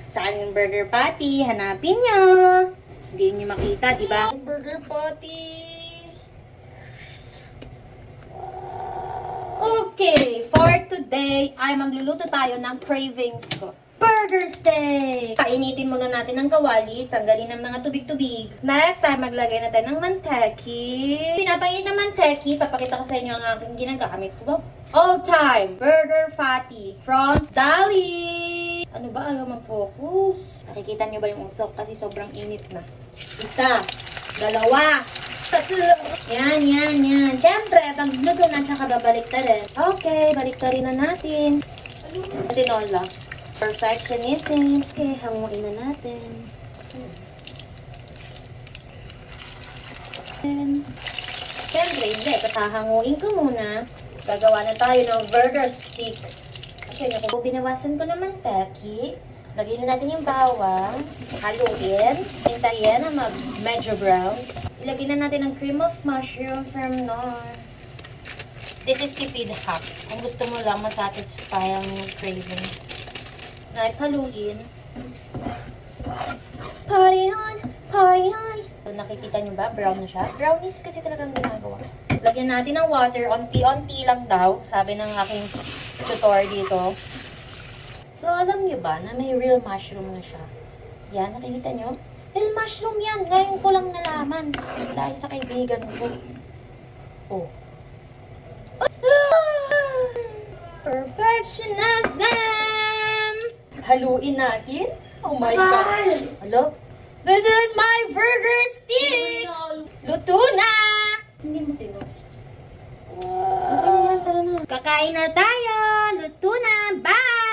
Saan yung burger patty? Hanapin nyo. Hindi nyo makita, diba? Burger patty. Okay, for today ay magluluto tayo ng cravings ko. Burger steak! Painitin muna natin ang kawali, tanggalin ng mga tubig-tubig. Next ay maglagay na tayo ng manteki. Pinapainit ng manteki, papakita ko sa inyo ang aking ginagamit ko. All time burger patty from Dali! Ano ba? Ayaw mag-focus. Nakikita nyo ba yung usok? Kasi sobrang init na. Isa, dalawa, tatlo. Yan. Siyempre, pag luto na, tsaka babalik na rin. Okay, balik na rin na natin. Tinola. Perfectionism. Okay, hanguin na natin. Siyempre, hindi. Pasahanguin ko muna. Gagawa na tayo ng burger stick. Okay, kung binawasan ko ng manteki, lagyan na natin yung bawang, haluin, hintayin na medyo brown. Ilagyan na natin ang cream of mushroom from Knorr. This is tipid hack. Kung gusto mo lang masatisfy ang cravings. Next, haluin. Party on! Party on! So, nakikita nyo ba? Brown na siya. Brownies kasi talagang ginagawa. Lagyan natin ng water. Onti-onti lang daw. Sabi ng aking tutor dito. So, alam nyo ba na may real mushroom na siya? Yan, nakikita nyo? Real mushroom yan. Ngayon ko lang nalaman. Dahil sa kaibigan ko. Oh. Perfectionism! Haluin natin. Oh my God. Hello? This is my burger stick! Luto na! Hindi mo tinost. Kakain na tayo! Luto na! Bye!